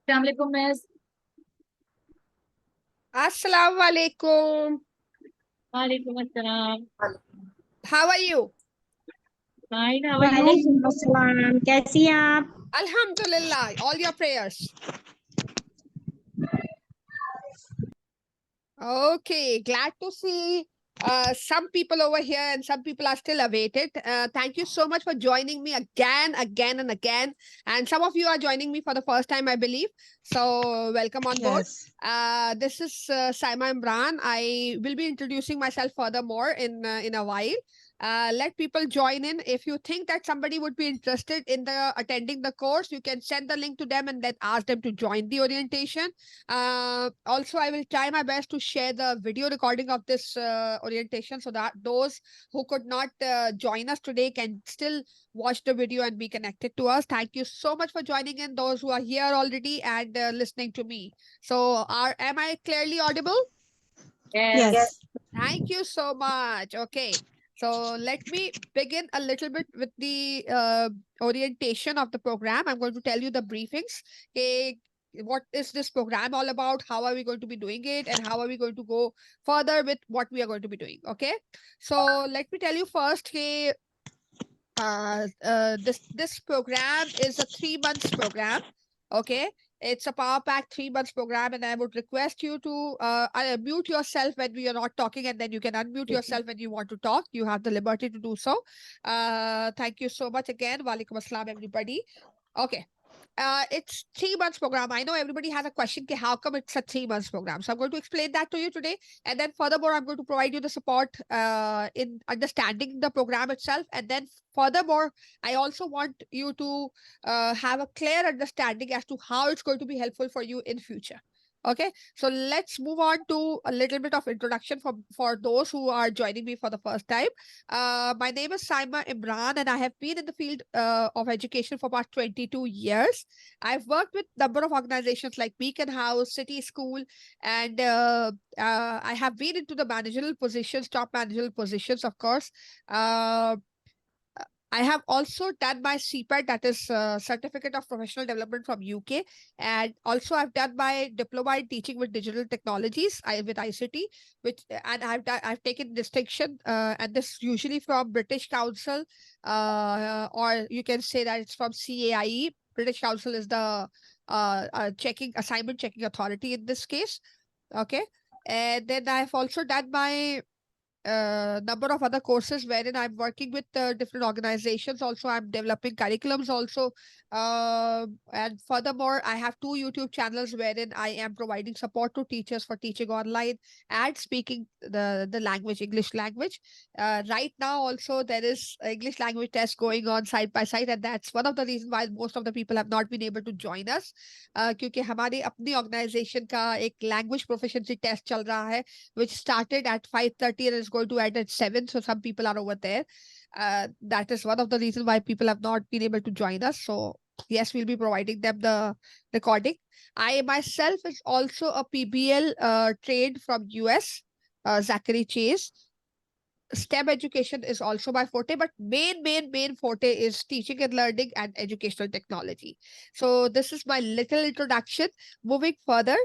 अस्सलाम वालेकुम miss. Assalamu alaikum. वालेकुम अस्सलाम। How are you? Fine, how are you? वालेकुम अस्सलाम। कैसी हैं आप? Alhamdulillah. All your prayers. Okay. Glad to see some people over here and some people are still awaited. Thank you so much for joining me again and again. And some of you are joining me for the first time, I believe. So welcome on board. Yes. This is Saima Imran. I will be introducing myself furthermore in a while. Let people join in. If you think that somebody would be interested in the attending the course, you can send the link to them and then ask them to join the orientation. Also, I will try my best to share the video recording of this orientation so that those who could not join us today can still watch the video and be connected to us. Thank you so much for joining in, those who are here already and listening to me. So, am I clearly audible? Yes. Yes. Thank you so much. Okay. So let me begin a little bit with the orientation of the program. I'm going to tell you the briefings. Okay, what is this program all about? How are we going to be doing it? And how are we going to go further with what we are going to be doing? Okay. So let me tell you first, hey, this program is a 3 months program. Okay, it's a power pack 3 months program, and I would request you to mute yourself when we are not talking, and then you can unmute yourself when you want to talk. You have the liberty to do so. Thank you so much again. Walaikum assalam, everybody. Okay, it's 3 months program. I know everybody has a question, ki how come it's a 3 months program? So I'm going to explain that to you today. And then furthermore, I'm going to provide you the support in understanding the program itself. And then furthermore, I also want you to have a clear understanding as to how it's going to be helpful for you in future. Okay, so let's move on to a little bit of introduction for those who are joining me for the first time. My name is Saima Imran, and I have been in the field of education for about 22 years. I've worked with number of organizations like Beacon House, City School, and I have been into the managerial positions, top managerial positions, of course. Uh, I have also done my CPAT, that is Certificate of Professional Development from UK, and also I've done my diploma in teaching with digital technologies, with ICT, which and I've taken distinction, and this usually from British Council, or you can say that it's from CAIE. British Council is the checking assignment checking authority in this case. Okay, and then I've also done my number of other courses wherein I'm working with different organizations. Also, I'm developing curriculums also. And furthermore, I have 2 YouTube channels wherein I am providing support to teachers for teaching online and speaking the language, English language. Right now, also, there is a English language test going on side by side, and that's one of the reasons why most of the people have not been able to join us. क्योंकि हमारी अपनी organization का एक language proficiency test चल रहा है, which started at 5:30 and is going to end at 7. So some people are over there. That is one of the reasons why people have not been able to join us. So yes, we'll be providing them the recording. I myself is also a PBL trained from US, Zachary Chase. STEM education is also my forte, but main forte is teaching and learning and educational technology. So this is my little introduction. Moving further,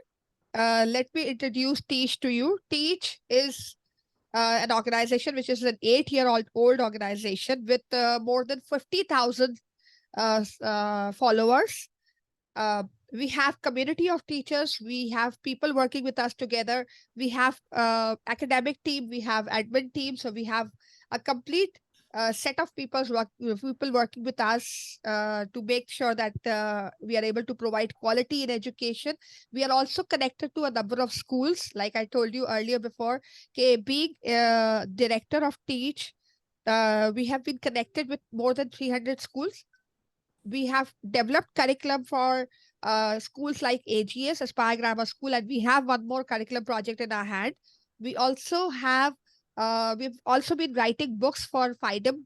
let me introduce Teach to you. Teach is an organization which is an 8-year-old organization with more than 50,000 followers. We have community of teachers. We have people working with us together. We have academic team. We have admin team. So we have a complete set of people working with us to make sure that we are able to provide quality in education. We are also connected to a number of schools, like I told you earlier before. Okay, being director of Teach, we have been connected with more than 300 schools. We have developed curriculum for schools like AGS, Aspire Grammar School, and we have one more curriculum project in our hand. We also have, we've also been writing books for FIDEM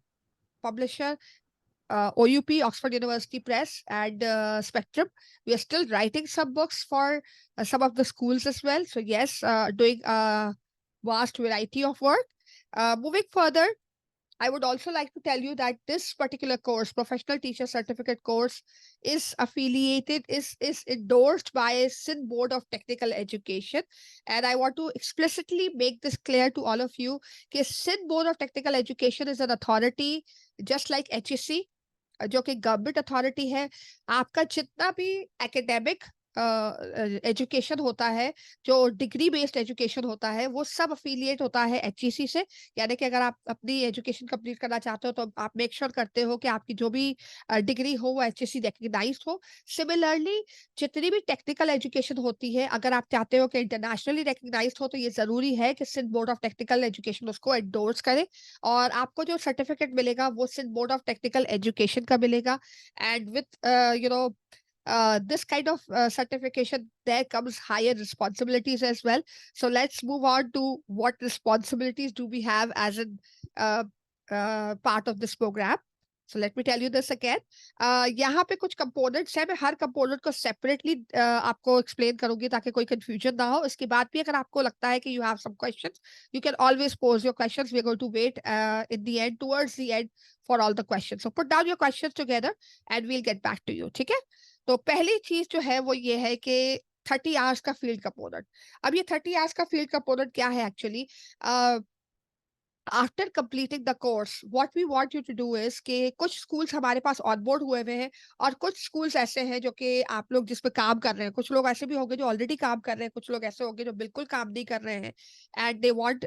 publisher, OUP, Oxford University Press, and Spectrum. We are still writing some books for some of the schools as well. So yes, doing a vast variety of work. Moving further, I would also like to tell you that this particular course, Professional Teacher Certificate course, is affiliated, is endorsed by Sindh Board of Technical Education. And I want to explicitly make this clear to all of you that Sindh Board of Technical Education is an authority just like HEC, जो कि government authority है। आपका जितना भी academic education होता है, जो degree based education होता है, वो सब अफिलिएट होता है HEC से। यानी कि अगर आप अपनी एजुकेशन कंप्लीट करना चाहते हो तो आप मेक श्योर करते हो कि आपकी जो भी डिग्री हो वो HEC रिकग्नाइज्ड हो। सिमिलरली जितनी भी टेक्निकल एजुकेशन होती है, अगर आप चाहते हो कि इंटरनेशनली रिकग्नाइज्ड हो, तो ये जरूरी है कि Sindh board of technical education उसको एंडोर्स करे, और आपको जो सर्टिफिकेट मिलेगा वो Sindh board of technical education का मिलेगा। And with this kind of certification, there comes higher responsibilities as well. So let's move on to what responsibilities do we have as a part of this program. So let me tell you this again. यहाँ पे कुछ components है, मैं हर component को separately आपको explain करूंगी ताकि कोई confusion ना हो। इसके बाद भी अगर आपको लगता है कि you have some questions, you can always pose your questions. We are going to wait in the end, towards the end, for all the questions. So put down your questions together and we'll get back to you. ठीक है? तो पहली चीज जो है वो ये है कि 30 आवर्स का फील्ड कंपोनेंट। अब ये 30 आवर्स का फील्ड कंपोनेंट क्या है actually? After completing the course what we want you to do is कि कुछ स्कूल्स हमारे पास ऑनबोर्ड हुए हुए हैं, और कुछ स्कूल्स ऐसे हैं जो कि आप लोग जिस पे काम कर रहे हैं। कुछ लोग ऐसे भी होंगे जो ऑलरेडी काम कर रहे हैं, कुछ लोग ऐसे होंगे जो बिल्कुल काम नहीं कर रहे हैं and they want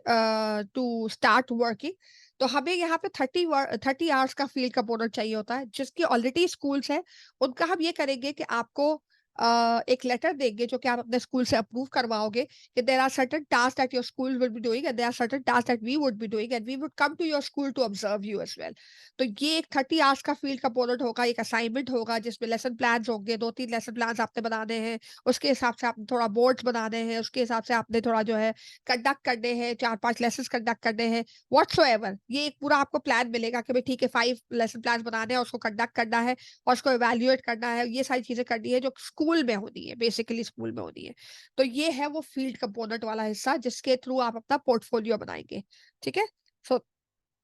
to start working. तो हमें यहाँ पे 30 आवर्स का फील्ड कंपोनेंट चाहिए होता है। जिसकी ऑलरेडी स्कूल्स है उनका हम ये करेंगे कि आपको एक लेटर देंगे जो कि आप अपने स्कूल से अप्रूव करवाओगे कि there are certain task that your school will be doing and there are certain task that we would be doing and we would come to your school to observe you as well. तो ये एक 30 hours का field component होगा, एक assignment होगा जिसमें lesson plan होंगे, 2-3 lesson plan आपने बनाने हैं, उसके हिसाब से आपने थोड़ा बोर्ड्स बनाने हैं, उसके हिसाब से आपने थोड़ा जो है कंडक्ट करने हैं, 4-5 लेसन कंडक्ट करने हैं, व्हाटसोएवर। ये एक पूरा आपको प्लान मिलेगा कि भाई ठीक है 5 लेसन प्लान बनाने हैं, उसको कंडक्ट करना है और उसको इवेल्युएट करना है। ये सारी चीजें करनी है जो स्कूल में होनी है, बेसिकली स्कूल में होनी है। तो ये है वो फील्ड कंपोनेंट वाला हिस्सा जिसके थ्रू आप अपना पोर्टफोलियो बनाएंगे। ठीक है? सो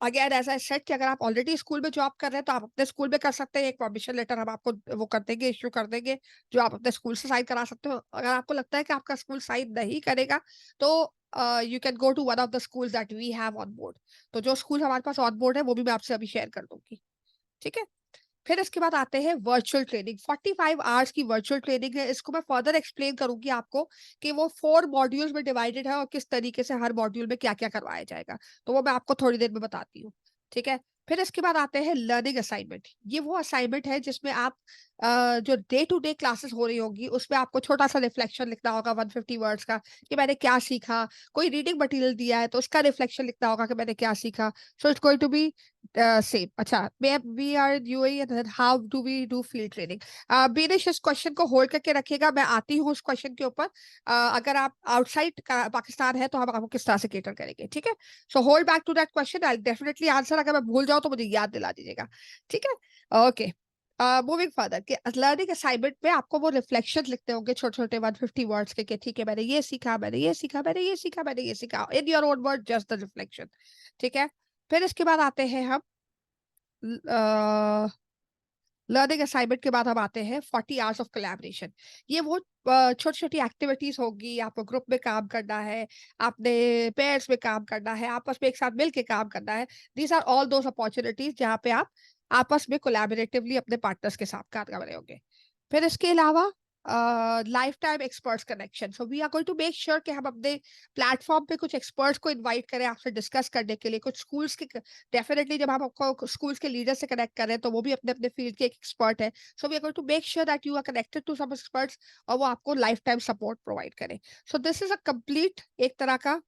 अगेन ऐसा सेट कि अगर आप ऑलरेडी स्कूल में जॉब कर रहे हैं तो आप अपने स्कूल में कर सकते हैं। एक परमिशन लेटर हम आपको वो कर देंगे, इश्यू कर देंगे, जो आप अपने स्कूल से साइन करा सकते हो। अगर आपको लगता है कि आपका स्कूल साइन नहीं करेगा तो you can go to one of the schools that we have on board. तो जो स्कूल हमारे पास ऑन बोर्ड है वो भी मैं आपसे अभी शेयर कर दूंगी। ठीक है? फिर इसके बाद आते हैं वर्चुअल ट्रेनिंग। 45 आवर्स की वर्चुअल ट्रेनिंग है। इसको मैं फर्दर एक्सप्लेन करूंगी आपको कि वो 4 मॉड्यूल्स में डिवाइडेड है और किस तरीके से हर मॉड्यूल में क्या क्या करवाया जाएगा। तो वो मैं आपको थोड़ी देर में बताती हूँ। ठीक है? फिर इसके बाद आते हैं लर्निंग असाइनमेंट। ये वो असाइनमेंट है जिसमें आप जो डे टू डे क्लासेस हो रही होगी उसमें आपको छोटा सा रिफ्लेक्शन लिखना होगा 150 वर्ड्स का कि मैंने क्या सीखा। कोई रीडिंग मटेरियल दिया है तो उसका रिफ्लेक्शन लिखना होगा कि मैंने क्या सीखा। So it's going to be same. अच्छा, we are UAE and how do we do field training. Beenish इस क्वेश्चन को होल्ड करके रखिएगा, मैं आती हूँ उस क्वेश्चन के ऊपर। अगर आप आउटसाइड पाकिस्तान है तो हम आपको किस तरह से केटर करेंगे। ठीक है? So hold back to that question, I definitely answer. अगर मैं भूल जाऊँ तो मुझे याद दिला दीजिएगा। ठीक है? ओके, मूविंग फर्दर कि लर्निंग असाइनमेंट में आपको वो रिफ्लेक्शन लिखते होंगे छोटे छोटे 150 वर्ड्स के, ठीक है मैंने ये सीखा, मैंने ये सीखा, मैंने ये सीखा, मैंने ये सीखा, in your own word, just the reflection. ठीक है? फिर इसके बाद आते हैं हम लर्निंग असाइनमेंट के बाद हम आते हैं 40 आवर्स ऑफ कोलैबोरेशन। ये वो छोटी छोटी एक्टिविटीज होगी, आपको ग्रुप में काम करना है, आपने पेयर्स में काम करना है, आपस में एक साथ मिल के काम करना है। These are all those opportunities जहाँ पे आप आपस में कोलैबोरेटिवली अपने पार्टनर्स के साथ काम कर रहे होंगे। फिर इसके अलावा lifetime experts connection. So we are going to make sure कि हम अपने प्लेटफॉर्म पे कुछ एक्सपर्ट्स को इनवाइट करें आपसे डिस्कस करने के लिए। कुछ स्कूल्स के डेफिनेटली जब हम आपको स्कूल्स के लीडर से कनेक्ट करें तो वो भी अपने अपने फील्ड के एक एक्सपर्ट है। So we are going to make sure that you are connected to some experts और वो आपको लाइफ टाइम सपोर्ट प्रोवाइड करें। So this is a complete एक तरह का।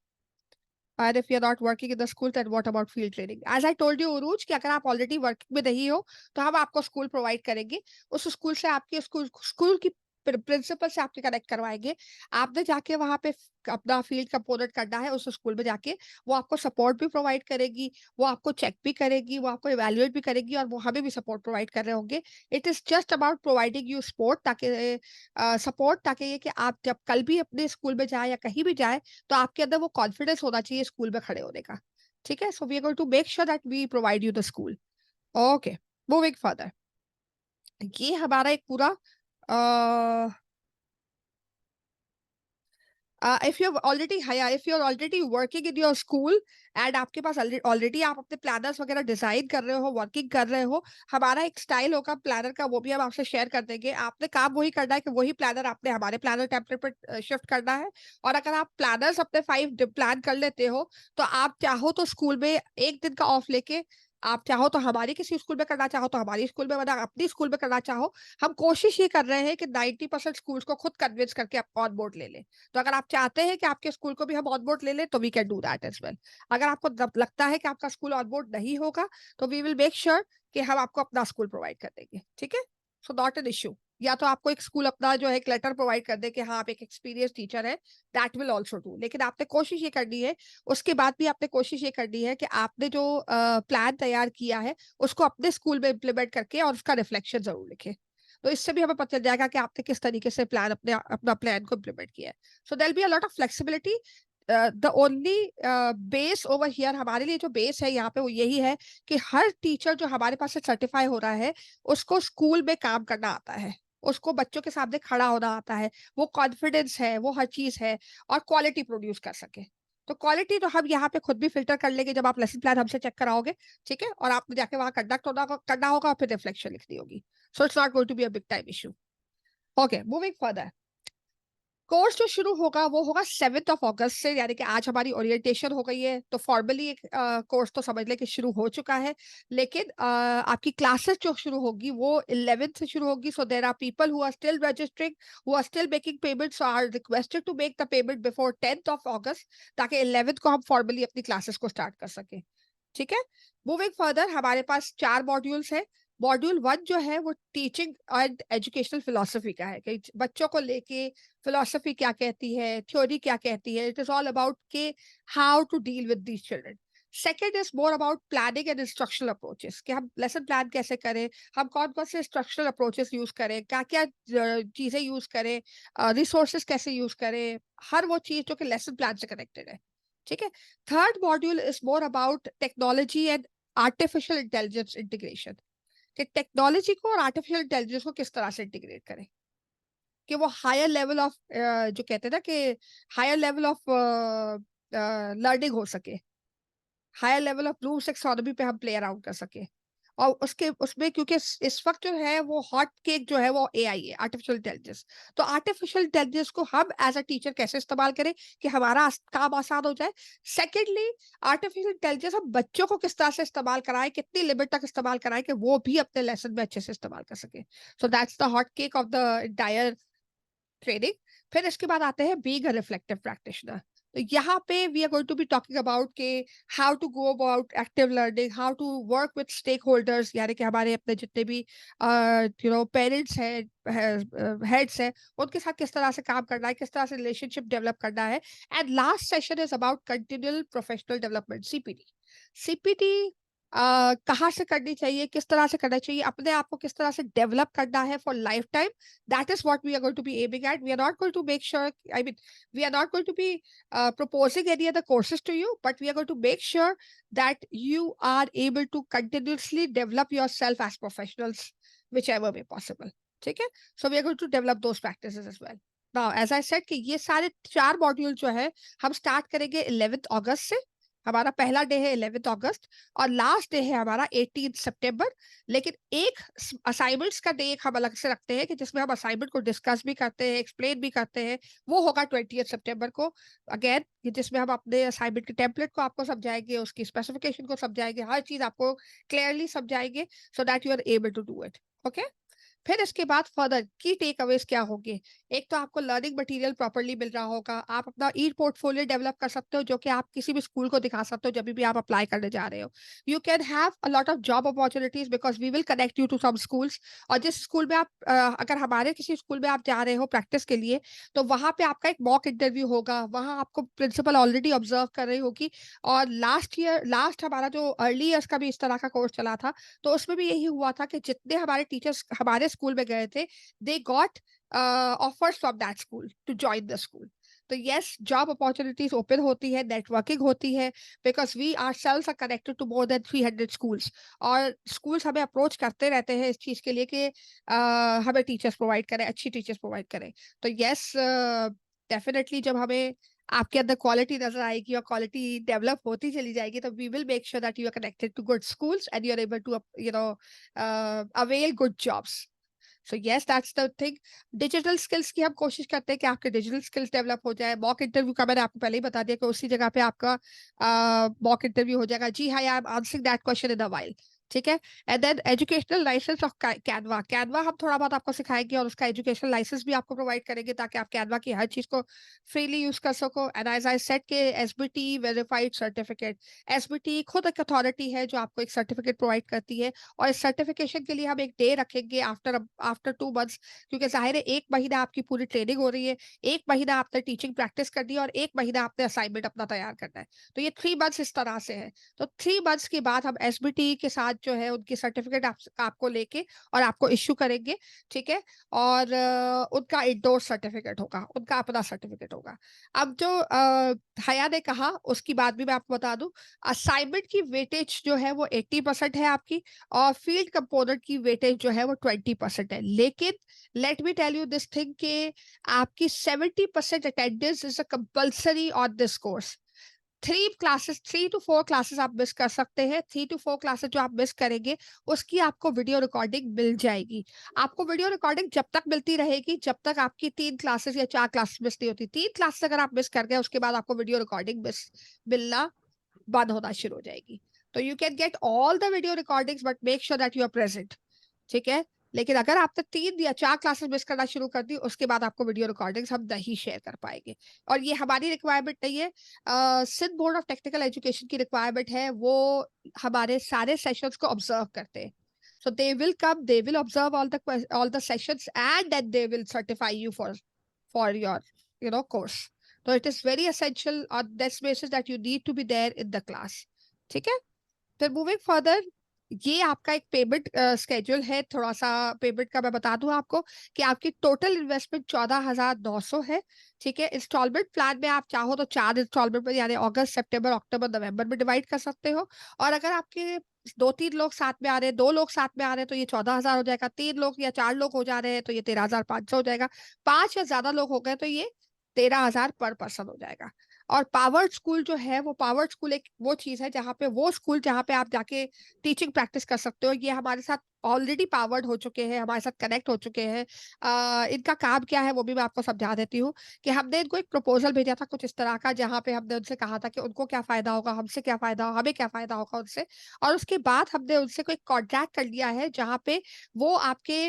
And if you're not working in the school, then what about field training? As I told you, उरूज, कि अगर आप ऑलरेडी वर्किंग में नहीं हो तो हम आपको स्कूल प्रोवाइड करेंगे। उस स्कूल से आपके स्कूल की प्रिंसिपल से आपके कनेक्ट करवाएंगे। आपने जाके वहां पे अपना फील्ड कंपोनेंट करना है उस स्कूल में जाके। वो आपको सपोर्ट भी प्रोवाइड करेगी, वो आपको चेक भी करेगी, वो आपको इवेल्युएट भी करेगी और वो हमें भी सपोर्ट प्रोवाइड कर रहे होंगे। It is just about providing you support, ताकि ताकि ये कि आप जब कल भी अपने स्कूल में जाए या कहीं भी जाए तो आपके अंदर वो कॉन्फिडेंस होना चाहिए स्कूल में खड़े होने का। ठीक है, so we are going to make sure that we provide you the school. Okay, moving further. ये हमारा एक पूरा if you're already working in your school and आपके पास already आप अपने planners वगैरह डिजाइन कर रहे हो, वर्किंग कर रहे हो, हमारा एक स्टाइल होगा प्लानर का, वो भी हम आपसे शेयर कर देंगे। आपने काम वही करना है कि वही प्लानर आपने हमारे प्लानर टेम्पलेट पर शिफ्ट करना है। और अगर आप प्लानर्स अपने 5 प्लान कर लेते हो, तो आप चाहो तो स्कूल में एक दिन का ऑफ लेके, आप चाहो तो हमारी किसी स्कूल में करना चाहो तो हमारी स्कूल में, वरना अपनी स्कूल में करना चाहो, हम कोशिश ये कर रहे हैं कि 90% स्कूल्स को खुद कन्विंस करके ऑन बोर्ड ले लें। तो अगर आप चाहते हैं कि आपके स्कूल को भी हम ऑन बोर्ड ले लें, तो we can do that as well. अगर आपको लगता है कि आपका स्कूल ऑन बोर्ड नहीं होगा, तो वी विल मेक श्योर कि हम आपको अपना स्कूल प्रोवाइड कर देंगे। ठीक है, सो नॉट एन इश्यू। या तो आपको एक स्कूल अपना जो है एक लेटर प्रोवाइड कर दे कि हाँ आप एक एक्सपीरियंस टीचर है, दैट विल ऑल्सो डू। लेकिन आपने कोशिश ये करनी है, उसके बाद भी आपने कोशिश ये करनी है कि आपने जो प्लान तैयार किया है उसको अपने स्कूल में इम्प्लीमेंट करके और उसका रिफ्लेक्शन जरूर लिखें। तो इससे भी हमें पता चल जाएगा कि आपने किस तरीके से अपना प्लान को इम्प्लीमेंट किया है। So there will be a lot of flexibility. The only base over here, हमारे लिए जो बेस है यहाँ पे वो यही है कि हर टीचर जो हमारे पास से सर्टिफाई हो रहा है, उसको स्कूल में काम करना आता है, उसको बच्चों के सामने खड़ा होना आता है, वो कॉन्फिडेंस है, वो हर चीज है, और क्वालिटी प्रोड्यूस कर सके। तो क्वालिटी तो हम यहाँ पे खुद भी फिल्टर कर लेंगे जब आप लेसन प्लान हमसे चेक कराओगे। ठीक है, और आपने जाके वहां कंडक्ट करना होगा और फिर रिफ्लेक्शन लिखनी होगी। So it's not going to be a big time issue. Okay, moving further. Course जो शुरू होगा वो होगा 7 अगस्त से, यानी कि आज हमारी ओरिएंटेशन हो गई है, तो फॉर्मली एक कोर्स तो समझ लें कि शुरू हो चुका है। लेकिन आपकी क्लासेस जो शुरू होगी वो 11th से शुरू होगी। So there are people who are still registering, who are still making payments, are requested to make the payment before 10th August, ताकि 11th को हम फॉर्मली अपनी क्लासेस को स्टार्ट कर सके। ठीक है, मूविंग फर्दर, हमारे पास 4 मॉड्यूल्स है। मॉड्यूल 1 जो है वो टीचिंग एंड एजुकेशनल फिलोसफी का है, कि बच्चों को लेके फिलोसफी क्या कहती है, थ्योरी क्या कहती है। इट इज ऑल अबाउट के how to deal with these children. Second is more about planning and instructional approaches, कि हम लेसन प्लान कैसे करें, हम कौन कौन से इंस्ट्रक्शनल अप्रोचेस यूज करें, क्या क्या चीजें यूज करें, रिसोर्सेज कैसे यूज करें, हर वो चीज जो कि लेसन प्लान से कनेक्टेड है। ठीक है, third module is more about technology and artificial intelligence integration, कि टेक्नोलॉजी को और आर्टिफिशियल इंटेलिजेंस को किस तरह से इंटीग्रेट करें कि वो हायर लेवल ऑफ, जो कहते हैं ना कि हायर लेवल ऑफ लर्निंग हो सके, higher level of Bloom's taxonomy पे हम प्ले अराउंड कर सके। और उसमें क्योंकि इस वक्त जो है वो हॉट केक जो है वो एआई है, आर्टिफिशियल इंटेलिजेंस। तो आर्टिफिशियल इंटेलिजेंस को हम एज अ टीचर कैसे इस्तेमाल करें कि हमारा काम आसान हो जाए। सेकेंडली, आर्टिफिशियल इंटेलिजेंस हम बच्चों को किस तरह से इस्तेमाल कराएं, कितनी लिमिट तक इस्तेमाल कराएं कि वो भी अपने लेसन में अच्छे से इस्तेमाल कर सके। So that's the hot cake of the entire training. फिर इसके बाद आते हैं बीइंग अ रिफ्लेक्टिव प्रैक्टिशनर। तो यहाँ पे we are going to be talking about के how to go about active learning, how to work with stakeholders, यानी कि हमारे अपने जितने भी पेरेंट्स हैं, हेड्स हैं, उनके साथ किस तरह से काम करना है, किस तरह से रिलेशनशिप डेवलप करना है। And last session is about continual professional development, CPD. CPD कहाँ से करनी चाहिए, किस तरह से करना चाहिए, अपने आप को किस तरह से डेवलप करना है for life time. That is what we are going to be aiming at. We are not going to make sure, we are not going to be proposing any other courses to you, but we are going to make sure that you are able to continuously develop yourself as professionals, whichever way possible. ठीक है? So we are going to develop those practices as well. Now, as I said कि ये सारे 4 module जो है हम start करेंगे 11th अगस्त से। हमारा पहला डे है 11th अगस्त और लास्ट डे है हमारा 18th सितंबर। लेकिन एक असाइनमेंट्स का डे हम अलग से रखते हैं कि जिसमें हम असाइनमेंट को डिस्कस भी करते हैं, एक्सप्लेन भी करते हैं। वो होगा 20th सितंबर को, अगेन जिसमें हम अपने असाइनमेंट के टेम्पलेट को आपको समझाएंगे, उसकी स्पेसिफिकेशन को समझाएंगे, हर चीज आपको क्लियरली समझाएंगे, so that you are able to do it. Okay, फिर इसके बाद फर्दर की टेक अवेज क्या होंगे। एक तो आपको लर्निंग मटेरियल प्रॉपर्ली मिल रहा होगा, आप अपना ई पोर्टफोलियो डेवलप कर सकते हो जो कि आप किसी भी स्कूल को दिखा सकते हो जब भी आप अप्लाई करने जा रहे हो। You can have a lot of job opportunities because we will connect you to some schools. और जिस स्कूल में आप अगर हमारे किसी स्कूल में आप जा रहे हो प्रैक्टिस के लिए, तो वहां पे आपका एक मॉक इंटरव्यू होगा, वहां आपको प्रिंसिपल ऑलरेडी ऑब्जर्व कर रही होगी। और लास्ट हमारा जो अर्ली ईयर्स का भी इस तरह का कोर्स चला था, तो उसमें भी यही हुआ था कि जितने हमारे टीचर्स हमारे स्कूल में गए थे, they got offers from that school to join the school. तो तो यस, जॉब अपॉर्चुनिटीज ओपन होती है, नेटवर्किंग होती है, because we ourselves are connected to more than 300 schools, और स्कूल्स हमें अप्रोच करते रहते हैं इस चीज के लिए कि हमें टीचर्स प्रोवाइड करें, अच्छी टीचर्स प्रोवाइड करें। तो यस, डेफिनेटली जब हमें आपके अंदर क्वालिटी नजर आएगी और क्वालिटी डेवलप होती चली जाएगी, तो we will make sure that you are connected to good schools and you are able to avail good jobs. So yes, that's the thing. Digital skills की हम कोशिश करते हैं कि आपके डिजिटल स्किल्स डेवलप हो जाए। मॉक इंटरव्यू का मैंने आपको पहले ही बता दिया कि उसी जगह पे आपका मॉक इंटरव्यू हो जाएगा। जी हाँ, I am answering that question in a while. ठीक है। And then educational license of Canva. Canva हम थोड़ा बहुत आपको सिखाएंगे और उसका एजुकेशनल लाइसेंस भी आपको प्रोवाइड करेंगे ताकि आप कैनवा की हर चीज को फ्रीली यूज कर सको। एंड एज आई सेड के एसबीटी वेरीफाइड सर्टिफिकेट, एसबीटी खुद एक अथॉरिटी है जो आपको एक सर्टिफिकेट प्रोवाइड करती है, और इस सर्टिफिकेशन के लिए हम एक डे रखेंगे आफ्टर 2 मंथ्स, क्योंकि जाहिर है 1 महीना आपकी पूरी ट्रेनिंग हो रही है, 1 महीना आपने टीचिंग प्रैक्टिस करनी है और 1 महीना आपने असाइनमेंट अपना तैयार करना है। तो ये 3 मंथ्स इस तरह से है। तो 3 मंथ्स के बाद हम एसबीटी के साथ जो है उनकी सर्टिफिकेट आपको लेके और आपको इश्यू करेंगे। ठीक है। और उनका इंडोर्स सर्टिफिकेट होगा, उनका अपना सर्टिफिकेट होगा। अब जो हया ने कहा उसकी बात भी मैं आपको बता दूं, असाइनमेंट की वेटेज जो है वो 80% है आपकी, और फील्ड कंपोनेंट की वेटेज जो है वो 20% है। लेकिन let me tell you this thing के आपकी 70% attendance is a compulsory on this course. 3 to 4 classes आप मिस कर सकते हैं। 3 to 4 क्लासेस जो आप मिस करेंगे उसकी आपको वीडियो रिकॉर्डिंग मिल जाएगी। आपको वीडियो रिकॉर्डिंग जब तक मिलती रहेगी जब तक आपकी 3 क्लासेस या 4 क्लासेस मिस नहीं होती। 3 क्लासेस अगर आप मिस कर गए उसके बाद आपको वीडियो रिकॉर्डिंग मिलना बंद होना शुरू हो जाएगी। तो you can get all the video recordings but make sure that you are present. ठीक है। लेकिन अगर आपने 3 या 4 क्लासेस मिस करना शुरू कर दी उसके बाद आपको वीडियो रिकॉर्डिंग्स हम नहीं शेयर कर पाएंगे। और ये हमारी रिक्वायरमेंट नहीं है, Sindh board of technical education की रिक्वायरमेंट है। वो हमारे सारे सेशंस को ऑब्जर्व करते हैं। So they will come, they will observe all the sessions, and then they will certify you for your course. So it is very essential on this basis that you need to be there in the class. ठीक है। फिर moving further, ये आपका एक payment schedule है। थोड़ा सा payment का मैं बता दूं आपको कि आपकी टोटल इन्वेस्टमेंट 14,900 है। ठीक है। इंस्टॉलमेंट प्लान में आप चाहो तो 4 इंस्टॉलमेंट में, यानी अगस्त, सितंबर, अक्टूबर, नवंबर में डिवाइड कर सकते हो। और अगर आपके 2-3 लोग साथ में आ रहे हैं, 2 लोग साथ में आ रहे हैं, तो ये 14,000 हो जाएगा। 3 लोग या 4 लोग हो जा रहे हैं तो ये 13,500 हो जाएगा। 5 या ज्यादा लोग हो गए तो ये 13,000 पर पर्सन हो जाएगा। और पावर्ड स्कूल जो है, वो पावर्ड स्कूल एक वो चीज है जहाँ पे वो स्कूल जहाँ पे आप जाके टीचिंग प्रैक्टिस कर सकते हो। ये हमारे साथ ऑलरेडी पावर्ड हो चुके हैं, हमारे साथ कनेक्ट हो चुके हैं। इनका काम क्या है वो भी मैं आपको समझा देती हूँ कि हमने इनको एक प्रपोजल भेजा था कुछ इस तरह का, जहाँ पे हमने उनसे कहा था कि उनको क्या फायदा होगा, हमसे क्या फायदा, हमें क्या फायदा होगा उनसे। और उसके बाद हमने उनसे कोई कॉन्ट्रैक्ट कर लिया है जहाँ पे वो आपके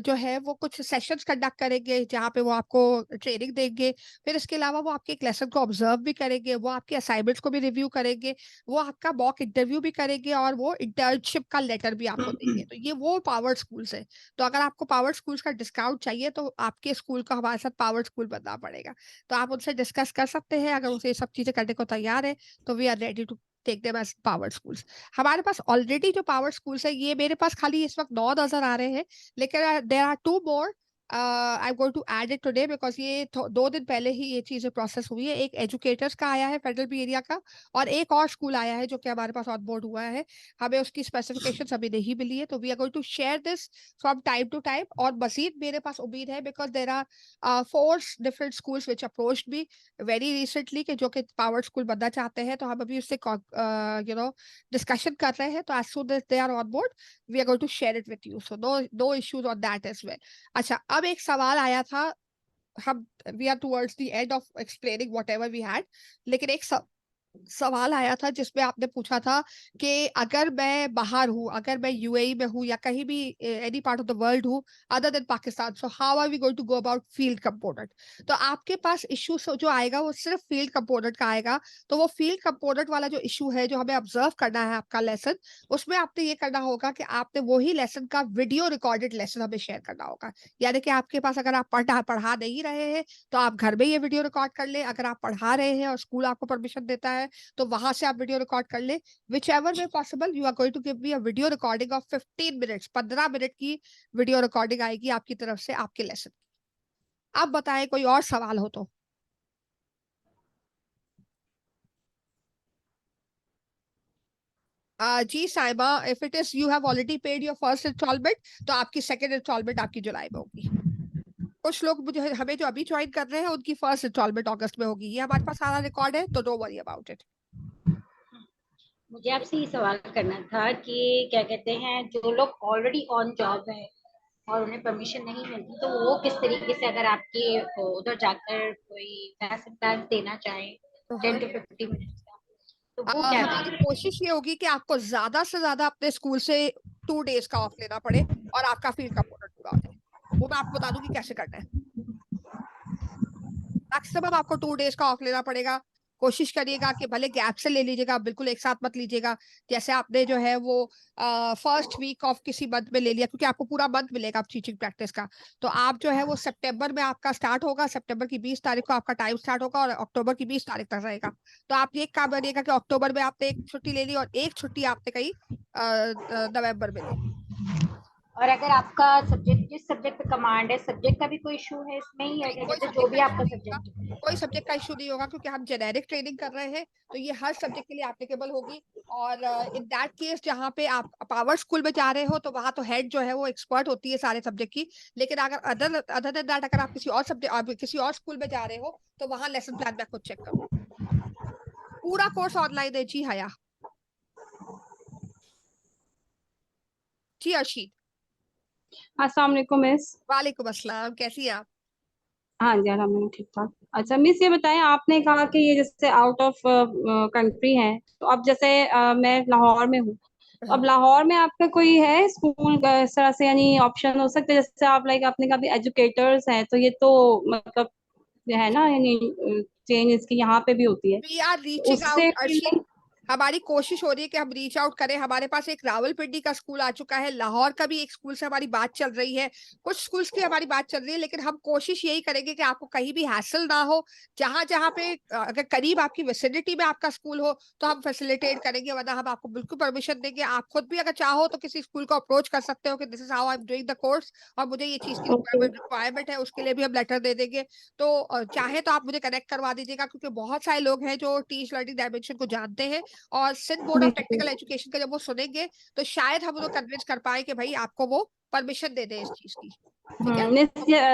जो है वो कुछ सेशंस कंडक्ट करेंगे, जहाँ पे वो आपको ट्रेनिंग देंगे। फिर इसके अलावा वो आपके एक लेसन को ऑब्जर्व भी करेंगे, वो आपके असाइनमेंट्स को भी रिव्यू करेंगे, वो आपका मॉक इंटरव्यू भी करेंगे, और वो इंटर्नशिप का लेटर भी आपको देंगे। तो ये वो पावर स्कूल्स है। तो अगर आपको पावर स्कूल्स का डिस्काउंट चाहिए तो आपके स्कूल का हमारे साथ पावर स्कूल बनना पड़ेगा। तो आप उनसे डिस्कस कर सकते हैं। अगर उनसे ये सब चीजें करने को तैयार है तो we are ready to take them as power schools. हमारे पास ऑलरेडी जो पावर स्कूल्स है, ये मेरे पास खाली इस वक्त 9 नजर आ रहे हैं, लेकिन there are 2 more. I am going to add it today because ये 2 दिन पहले ही ये चीजें प्रोसेस हुई है। एक एजुकेटर्स का आया है फेडरल बी एरिया का, और एक और स्कूल आया है जो कि हमारे पास ऑन बोर्ड हुआ है। हमें उसकी स्पेसिफिकेशन अभी नहीं मिली है, तो we are going to share this from time to time. और मजीद मेरे पास उम्मीद है because there are 4 different schools which approached me very recently के जो कि पावर स्कूल बनना चाहते हैं। तो हम अभी उससे डिस्कशन कर रहे हैं। तो as soon as they are on board we are going to share it with you. So no issues on that as well. अच्छा, अब एक सवाल आया था, हम we are towards the end of explaining whatever we had, लेकिन एक सवाल आया था जिसमें आपने पूछा था कि अगर मैं बाहर हूँ, अगर मैं यूएई में हूँ या कहीं भी any part of the world हूँ other than Pakistan, so how are we going to go about field component. तो आपके पास इशू जो आएगा वो सिर्फ फील्ड कंपोनेंट का आएगा। तो वो फील्ड कंपोनेंट वाला जो इशू है जो हमें ऑब्जर्व करना है आपका लेसन, उसमें आपने ये करना होगा कि आपने वही लेसन का वीडियो रिकॉर्डेड लेसन हमें शेयर करना होगा। यानी कि आपके पास अगर आप पढ़ा नहीं रहे हैं तो आप घर में ये वीडियो रिकॉर्ड कर ले। अगर आप पढ़ा रहे हैं और स्कूल आपको परमिशन देता है तो वहां से आप वीडियो रिकॉर्ड कर ले। Whichever way possible you are going to give me a video recording of 15 minutes, 15 minute की वीडियो रिकॉर्डिंग आएगी आपकी तरफ से आपके लेसन की। अब बताएं कोई और सवाल हो तो। जी Saiba, if it is you have already paid your first instalment, तो आपकी सेकंड इंस्टॉलमेंट आपकी जुलाई में होगी। कुछ लोग मुझे हमें जो अभी ज्वाइन कर रहे हैं उनकी फर्स्ट इंस्टॉलमेंट अगस्त में होगी। ये हमारे पास सारा रिकॉर्ड है, तो डोंट वरी अबाउट इट। मुझे आपसे ये सवाल करना था कि क्या कहते हैं, जो लोग ऑलरेडी ऑन जॉब है और उन्हें परमिशन नहीं मिलती, तो वो किस तरीके से अगर आपके उधर जाकर कोई फैसिलिटी क्लास देना चाहे 10 to 15 मिनट्स का, तो वो क्या हमारी करें? कोशिश ये होगी कि आपको ज्यादा से ज्यादा अपने स्कूल से 2 days का ऑफ लेना पड़े और आपका फील्ड कंपोनेंट पूरा हो जाए। वो मैं आपको बता दूंगी कैसे करना है। मैक्सिमम आपको 2 days का ऑफ लेना पड़ेगा। कोशिश करिएगा कि भले गैप से ले लीजिएगा, बिल्कुल एक साथ मत लीजिएगा। जैसे आपने जो है वो फर्स्ट वीक ऑफ किसी मंथ में ले लिया, क्योंकि आपको पूरा मंथ मिलेगा टीचिंग प्रैक्टिस का। तो आप जो है वो सितंबर में आपका स्टार्ट होगा, सितंबर की 20 तारीख को आपका टाइम स्टार्ट होगा और अक्टूबर की 20 तारीख तक रहेगा। तो आप ये काम करिएगा कि अक्टूबर में आपने एक छुट्टी ले ली और एक छुट्टी आपने कहीं नवंबर में ले ली। और अगर आपका सब्जेक्ट जिस सब्जेक्ट पे कमांड है, सब्जेक्ट का भी कोई इशू है इसमें, ही है क्या कोई कहते हैं, जो सब्जेक्ट भी का इशू आपका नहीं होगा, सब्जेक्ट? कोई सब्जेक्ट का इशू नहीं होगा, क्योंकि हम जेनेरिक ट्रेनिंग कर रहे हैं, तो ये हर सब्जेक्ट के लिए एप्लीकेबल होगी। और इन दैट केस जहाँ पे आप पावर स्कूल में जा रहे हो, तो वहाँ तो हेड जो है वो एक्सपर्ट होती है सारे सब्जेक्ट की। लेकिन अगर अदर अदर देन दैट अगर आप किसी और सब्जेक्ट किसी और स्कूल में जा रहे हो, तो वहाँ लेसन प्लान मैं खुद चेक करूँ। पूरा कोर्स ऑनलाइन है जी हया। जी अर्शीद। अस्सलाम वालेकुम मिस। वालेकुम अस्सलाम, कैसी हैं आप? हाँ जी अल्हम्दुलिल्लाह ठीक ठाक। अच्छा मिस, ये बताएं, आपने कहा कि ये जैसे आउट ऑफ कंट्री है, तो अब जैसे मैं लाहौर में हूँ, तो अब लाहौर में आपका कोई है स्कूल इस तरह से, यानी ऑप्शन हो सकते हैं? जैसे आप लाइक आपने कहा भी एजुकेटर्स हैं, तो ये तो मतलब ये है ना, यानी चेंज इसकी यहाँ पे भी होती है, वी आर तो रीचिंग उससे आउट अर्शी। हमारी कोशिश हो रही है कि हम रीच आउट करें। हमारे पास एक रावलपिंडी का स्कूल आ चुका है, लाहौर का भी एक स्कूल से हमारी बात चल रही है, कुछ स्कूल्स की हमारी बात चल रही है। लेकिन हम कोशिश यही करेंगे कि आपको कहीं भी हैसल ना हो। जहां जहां पे अगर करीब आपकी विसिनिटी में आपका स्कूल हो, तो हम फैसिलिटेट करेंगे, वरना हम आपको बिल्कुल परमिशन देंगे। आप खुद भी अगर चाहो तो किसी स्कूल को अप्रोच कर सकते हो कि this is how I am doing the course और मुझे ये चीज की ओके। रिक्वायरमेंट है, उसके लिए भी हम लेटर दे देंगे। तो चाहे तो आप मुझे कनेक्ट करवा दीजिएगा, क्योंकि बहुत सारे लोग हैं जो टीच लर्निंग डायमेंशन को जानते हैं, और Sindh board of technical education का जब वो सुनेंगे, तो शायद हम उनको कन्विंस कर पाए कि भाई आपको वो परमिशन दे दे इस चीज की। ठीक है। मिस,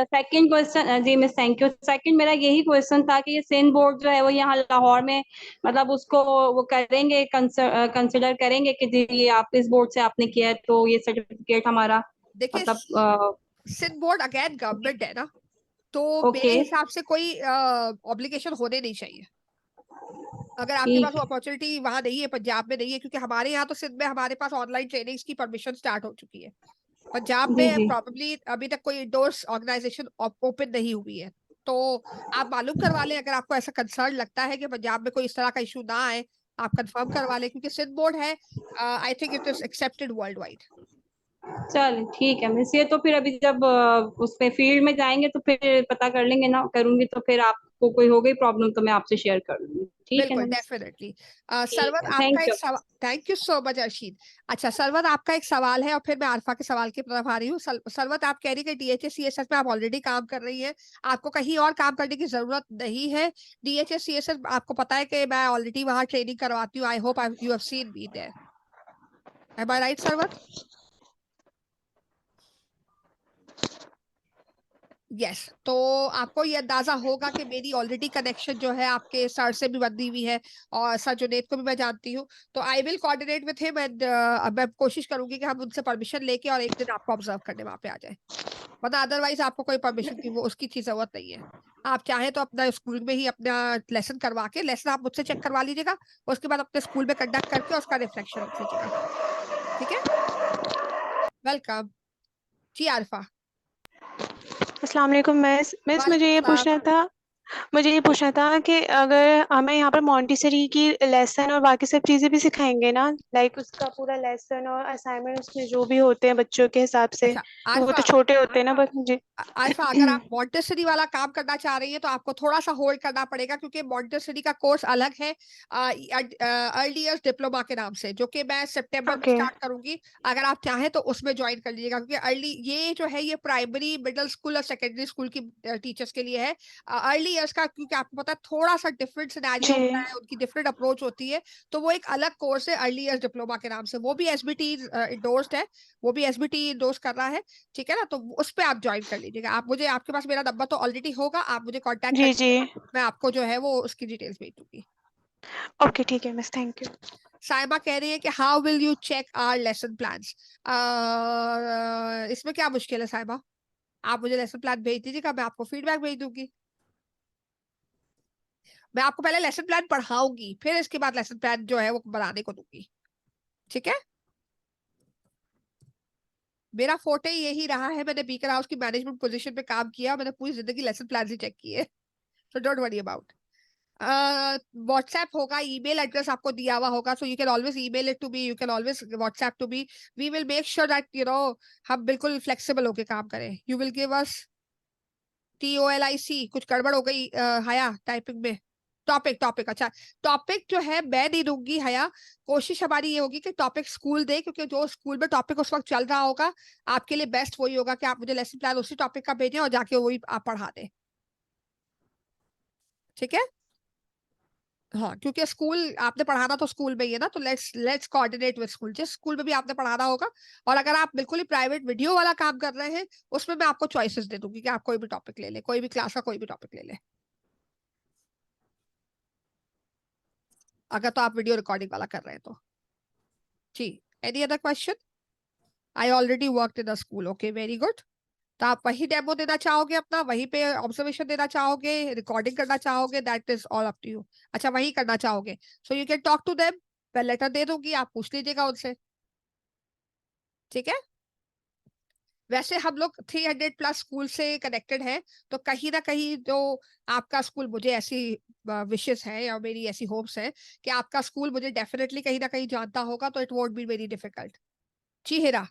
सेकंड क्वेश्चन जी मिस, थैंक यू। सेकंड मेरा यही क्वेश्चन था कि ये सिंध बोर्ड जो है वो यहाँ लाहौर में, मतलब उसको वो करेंगे, कंसिडर करेंगे कि जी ये आप इस बोर्ड से आपने किया है, तो ये सर्टिफिकेट हमारा देखिए, मतलब सिंध बोर्ड अगेन गवर्नमेंट है ना, तो ओके मेरे हिसाब से कोई ऑब्लिगेशन होने नहीं चाहिए। अगर आपके पास ठीक वो अपॉर्चुनिटी वहां नहीं है, पंजाब में नहीं है, क्योंकि हमारे यहाँ तो सिंध में हमारे पास ऑनलाइन ट्रेनिंग्स की परमिशन स्टार्ट हो चुकी है। पंजाब जी में जी। प्रॉब्लली अभी तक कोई इंडोर्स ऑर्गेनाइजेशन ओपन नहीं हुई है। तो आप मालूम करवा लें, अगर आपको ऐसा कंसर्न लगता है कि पंजाब में कोई इस तरह का इशू ना आए, आप कंफर्म करवा लें, क्योंकि सिंध बोर्ड है, I think it is accepted world wide. चल ठीक है मिस, ये तो फिर अभी जब उसमें फील्ड में जाएंगे तो फिर पता कर लेंगे ना, करूंगी तो फिर आपको कोई हो गई प्रॉब्लम तो मैं आपसे शेयर कर लूंगी, ठीक है बिल्कुल ना मिस? डेफिनेटली। ठीक सरवर है, आपका थैंक एक यू। सवाल, thank you so much Arshid. अच्छा सरवर, आपका एक सवाल है और फिर मैं आरफा के सवाल की तरफ आ रही हूँ। सरवत, आप कह रही है कि डीएचएस सीएसएस में आप ऑलरेडी काम कर रही हैं, आपको कहीं और काम करने की जरूरत नहीं है। डीएचएस सीएसएस आपको पता है कि मैं ऑलरेडी वहां ट्रेनिंग करवाती हूँ। I hope you have seen me there. Am I right Sarwat? Yes. तो आपको ये अंदाजा होगा कि मेरी ऑलरेडी कनेक्शन जो है आपके सर से भी बंधी हुई है, और सर जुनेद को भी मैं जानती हूँ। तो I will coordinate with him and मैं कोशिश करूंगी कि हम उनसे परमिशन लेके और एक दिन आपको ऑब्जर्व करने वहां पे आ जाए, वरना अदरवाइज आपको कोई परमिशन की वो उसकी की जरूरत नहीं है। आप चाहे तो अपना स्कूल में ही अपना लेसन करवा के, लेसन आप मुझसे चेक करवा लीजिएगा, उसके बाद अपने स्कूल में कंडक्ट करके उसका रिफ्लेक्शन रख लीजिएगा। ठीक है, वेलकम जी आरफा। अस्सलाम वालेकुम मिस। वालेकुम मुझे ये सलाम। पूछना था कि अगर हमें यहाँ पर मॉन्टेसरी की लेसन और बाकी सब चीज़ें भी सिखाएंगे ना, लाइक उसका पूरा लेसन और असाइनमेंट उसमें जो भी होते हैं बच्चों के हिसाब से, अच्छा तो वो आरफा, तो छोटे होते हैं ना, बस जी। आरिफा, अगर आप मॉन्टेसरी वाला काम करना चाह रही हैं तो आपको थोड़ा सा होल्ड करना पड़ेगा, क्योंकि मॉन्टेसरी का कोर्स अलग है अर्ली इयर्स डिप्लोमा के नाम से, जो कि मैं सितंबर में ओके स्टार्ट करूंगी। अगर आप चाहें तो उसमें ज्वाइन कर लीजिएगा, क्योंकि अर्ली ये जो है ये प्राइमरी मिडिल स्कूल और सेकेंडरी स्कूल की टीचर्स के लिए है। अर्ली इयर्स का, क्योंकि आपको पता है थोड़ा सा डिफरेंट सिनेरियो जी। होता है, उनकी डिफरेंट अप्रोच होती है, तो वो एक अलग कोर्स है अर्ली इयर्स डिप्लोमा के नाम से, वो भी एसबीटी इंडोर्स्ड है, वो भी एसबीटी इंडोर्स कर रहा है, ठीक है ना। तो उस पे आप ज्वाइन कर लीजिएगा। आप मुझे, आपके पास मेरा नंबर तो ऑलरेडी होगा, आप मुझे कॉन्टेक्ट जी करिए, जी। मैं आपको जो है वो उसकी डिटेल्स भेज दूंगी। ओके ठीक है मिस, थैंक यू। साइमा कह रही है कि how will you check our lesson plans. इसमें क्या मुश्किल है साइमा, आप मुझे लेसन प्लान भेज दीजिएगा, मैं आपको फीडबैक भेज दूंगी। मैं आपको पहले लेसन प्लान पढ़ाऊंगी, फिर इसके बाद लेसन प्लान जो है वो बनाने को दूंगी, ठीक है। मेरा फोटे यही रहा है, मैंने बीकर हाउस की मैनेजमेंट पोजीशन पे काम किया, मैंने पूरी जिंदगी लेसन प्लान ही चेक किए, so don't worry about. WhatsApp होगा, ईमेल एड्रेस आपको दिया हुआ होगा, so you can always email it to me, you can always WhatsApp to me, we will make sure that you know हम बिल्कुल flexible होके काम करें। You will give us TOLIC, कुछ गड़बड़ हो गई हया टाइपिंग में। टॉपिक टॉपिक, अच्छा टॉपिक जो है मैं नहीं दूंगी हया, कोशिश हमारी ये होगी कि टॉपिक स्कूल दे, क्योंकि जो स्कूल में टॉपिक उस वक्त चल रहा होगा, आपके लिए बेस्ट वही होगा कि आप मुझे लेसन प्लान उसी टॉपिक का भेजें और जाके वही आप पढ़ा दें, ठीक है। हाँ, क्योंकि स्कूल आपने पढ़ाना तो स्कूल में ही है ना, तो let's let's coordinate with school, जिस स्कूल में भी आपने पढ़ाना होगा। और अगर आप बिल्कुल ही प्राइवेट वीडियो वाला काम कर रहे हैं, उसमें मैं आपको चॉइसेस दे दूंगी कि आप कोई भी टॉपिक ले ले, कोई भी क्लास का कोई भी टॉपिक ले ले, अगर तो आप वीडियो रिकॉर्डिंग वाला कर रहे हैं तो। जी, any other question? I already work in the school, okay very good. तो आप वही डेमो देना चाहोगे अपना, वहीं पे ऑब्जर्वेशन देना चाहोगे, रिकॉर्डिंग करना चाहोगे, that is all up to you. अच्छा वही करना चाहोगे, so you can talk to them, मैं लेटर दे दूंगी, आप पूछ लीजिएगा उनसे, ठीक है। वैसे हम लोग 300 प्लस स्कूल से कनेक्टेड है, तो कहीं ना कहीं जो आपका स्कूल, मुझे ऐसी विशेस है या मेरी ऐसी होप्स है कि आपका स्कूल मुझे डेफिनेटली कहीं ना कहीं जानता होगा, तो it won't be very difficult. जी हिरा।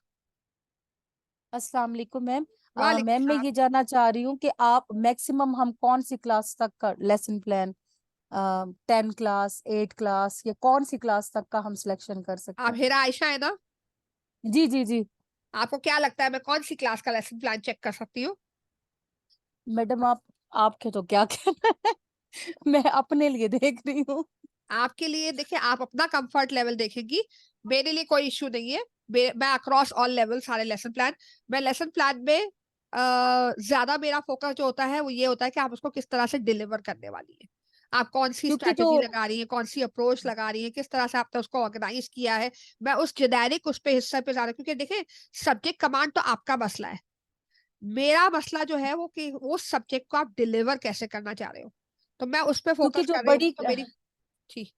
अस्सलाम वालेकुम मैम। वालेकुम मैम मैं सलाम। ये जानना चाह रही हूँ कि आप मैक्सिमम हम कौन सी क्लास तक का लेसन प्लान, 10 क्लास, 8 क्लास, या कौन सी क्लास तक का हम सिलेक्शन कर सकते आप हैं? हिरा आयशा है ना? जी जी जी। आपको क्या लगता है मैं कौन सी क्लास का लेसन प्लान चेक कर सकती हूँ? मैडम आप, आपके तो क्या कहना है मैं अपने लिए देख रही हूँ। आपके लिए देखिए, आप अपना कंफर्ट लेवल देखेंगी, मेरे लिए कोई इश्यू नहीं है। मैं अक्रॉस ऑल लेवल सारे लेसन प्लान, मैं लेसन प्लान में ज्यादा मेरा फोकस जो होता है वो ये होता है कि आप उसको किस तरह से डिलीवर करने वाली है, आप कौन सी क्योंकि जो स्ट्रैटेजी लगा रही है, कौन सी अप्रोच लगा रही है, किस तरह से आपने उसको ऑर्गेनाइज किया है। मैं उस जेनेरिक उस पे हिस्से पे ज्यादा, क्योंकि देखिए सब्जेक्ट कमांड तो आपका मसला है, मेरा मसला जो है वो कि वो सब्जेक्ट को आप डिलीवर कैसे करना चाह रहे हो, तो मैं उस पे क्योंकि फोकस कर रही हूँ, तो मेरी ठीक।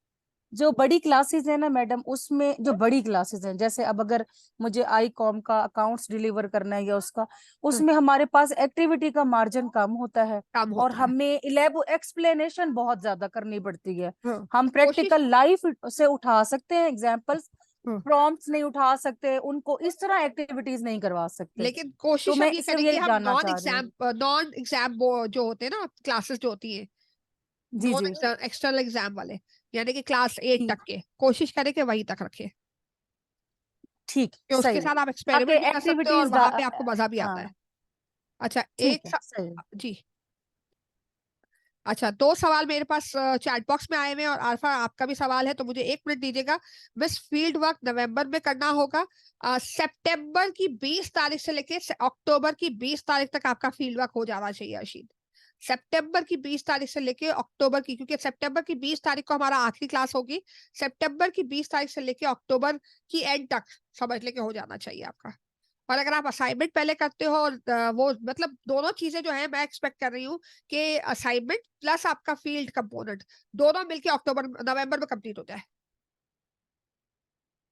जो बड़ी क्लासेस है ना मैडम, उसमें जो बड़ी क्लासेस हैं, जैसे अब अगर मुझे आई कॉम का अकाउंट्स डिलीवर करना है या उसका, हाँ, उसमें हमारे पास एक्टिविटी का मार्जिन कम होता है काम और होता है। हमें लैब एक्सप्लेनेशन बहुत ज्यादा करनी पड़ती है। हाँ, हम तो कोशिश। प्रैक्टिकल लाइफ से उठा सकते हैं एग्जाम्पल्स, हाँ, प्रॉम्प्ट्स नहीं उठा सकते, उनको इस तरह एक्टिविटीज नहीं करवा सकते। लेकिन तो कोशिश हम मैं ये इसलिए करेंगे, ये हम जानना चाह रही हूँ। नॉन एग्जाम जो होते हैं ना क्लासेस जो होती है, जी नॉन जी। एक्सटर्नल एग्जाम वाले, यानी कि क्लास 8 ठीक, तक के, कोशिश करें कि वहीं तक रखें, ठीक कि उसके सही है, साथ आप ताकि एक्सपेरिमेंट भी कर सकते हो और एक्टिविटीज वहां पे आपको मजा भी आता है। हाँ अच्छा ठीक है सही है। जी। अच्छा, दो सवाल मेरे पास चैट बॉक्स में आए हुए हैं, और अल्फा आपका भी सवाल है, तो मुझे 1 मिनट दीजिएगा। बस फील्ड वर्क नवंबर में करना होगा, सितंबर की 20 तारीख से लेके अक्टूबर की 20 तारीख तक आपका फील्ड वर्क हो जाना चाहिए अर्शीद। सितंबर की 20 तारीख से लेके अक्टूबर की, क्योंकि सितंबर की 20 तारीख को हमारा आखिरी क्लास होगी, सितंबर की 20 तारीख से लेके अक्टूबर की एंड तक समझ लेके हो जाना चाहिए आपका। और अगर आप असाइनमेंट पहले करते हो और वो मतलब दोनों चीजें जो है मैं एक्सपेक्ट कर रही हूँ कि असाइनमेंट प्लस आपका फील्ड कंपोनेंट दोनों मिलके अक्टूबर नवंबर में कंप्लीट हो जाए,